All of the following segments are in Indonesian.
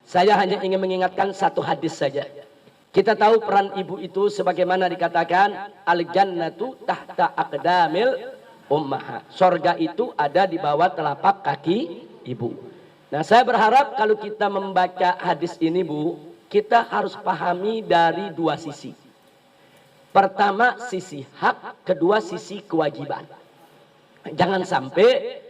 Saya hanya ingin mengingatkan satu hadis saja. Kita tahu peran ibu itu sebagaimana dikatakan al-jannatu tahta aqdamil ummahat. Sorga itu ada di bawah telapak kaki ibu. Nah, saya berharap kalau kita membaca hadis ini, Bu, kita harus pahami dari dua sisi. Pertama sisi hak, kedua sisi kewajiban. Jangan sampai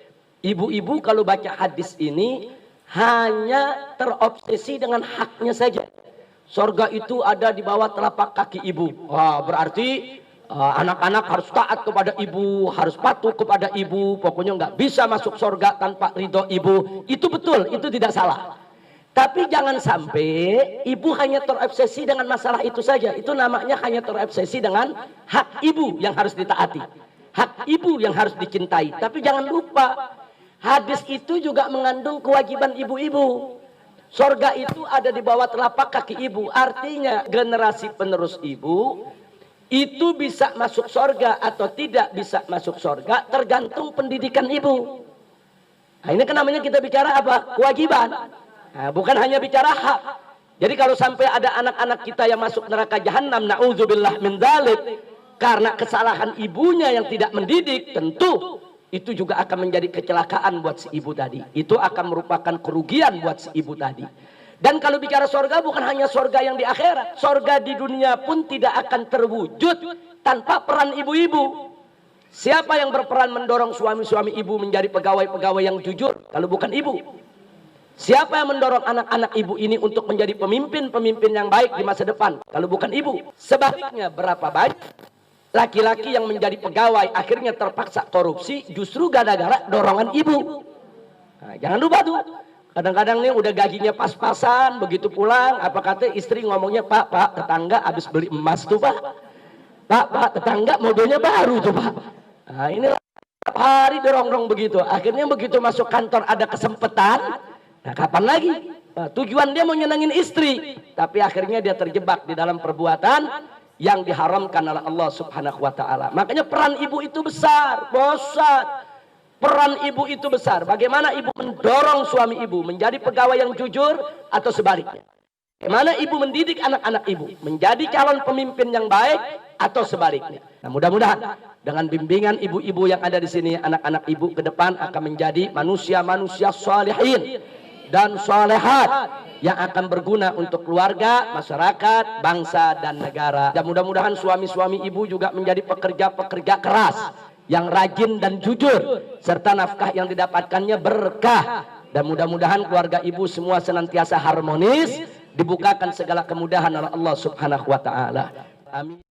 ibu-ibu kalau baca hadis ini hanya terobsesi dengan haknya saja. Sorga itu ada di bawah telapak kaki ibu. Wah, berarti anak-anak harus taat kepada ibu, harus patuh kepada ibu. Pokoknya nggak bisa masuk sorga tanpa ridho ibu. Itu betul, itu tidak salah. Tapi jangan sampai ibu hanya terobsesi dengan masalah itu saja. Itu namanya hanya terobsesi dengan hak ibu yang harus ditaati, hak ibu yang harus dicintai. Tapi jangan lupa, hadis itu juga mengandung kewajiban ibu-ibu. Sorga itu ada di bawah telapak kaki ibu. Artinya generasi penerus ibu itu bisa masuk sorga atau tidak bisa masuk sorga tergantung pendidikan ibu. Nah, ini kan namanya kita bicara apa? Kewajiban. Nah, bukan hanya bicara hak. Jadi kalau sampai ada anak-anak kita yang masuk neraka jahanam, na'udzubillah min dzalik, karena kesalahan ibunya yang tidak mendidik, tentu itu juga akan menjadi kecelakaan buat si ibu tadi. Itu akan merupakan kerugian buat si ibu tadi. Dan kalau bicara sorga, bukan hanya sorga yang di akhirat. Sorga di dunia pun tidak akan terwujud tanpa peran ibu-ibu. Siapa yang berperan mendorong suami-suami ibu menjadi pegawai-pegawai yang jujur kalau bukan ibu? Siapa yang mendorong anak-anak ibu ini untuk menjadi pemimpin-pemimpin yang baik di masa depan kalau bukan ibu? Sebaliknya, berapa banyak laki-laki yang menjadi pegawai akhirnya terpaksa korupsi justru gara-gara dorongan ibu. Nah, jangan lupa tuh, kadang-kadang nih udah gajinya pas-pasan, begitu pulang apa kata istri ngomongnya, pak tetangga habis beli emas tuh pak tetangga modelnya baru tuh pak. Nah, ini tiap hari dorong-dorong begitu. Akhirnya begitu masuk kantor ada kesempatan, nah kapan lagi? Nah, tujuan dia mau nyenangin istri, tapi akhirnya dia terjebak di dalam perbuatan yang diharamkan oleh Allah Subhanahu wa taala. Makanya peran ibu itu besar, bosan. Peran ibu itu besar. Bagaimana ibu mendorong suami ibu menjadi pegawai yang jujur atau sebaliknya? Bagaimana ibu mendidik anak-anak ibu menjadi calon pemimpin yang baik atau sebaliknya? Nah, mudah-mudahan dengan bimbingan ibu-ibu yang ada di sini, anak-anak ibu ke depan akan menjadi manusia-manusia sholihin dan sholehat yang akan berguna untuk keluarga, masyarakat, bangsa, dan negara. Dan mudah-mudahan suami-suami ibu juga menjadi pekerja-pekerja keras yang rajin dan jujur, serta nafkah yang didapatkannya berkah. Dan mudah-mudahan keluarga ibu semua senantiasa harmonis, dibukakan segala kemudahan oleh Allah Subhanahu wa taala. Amin.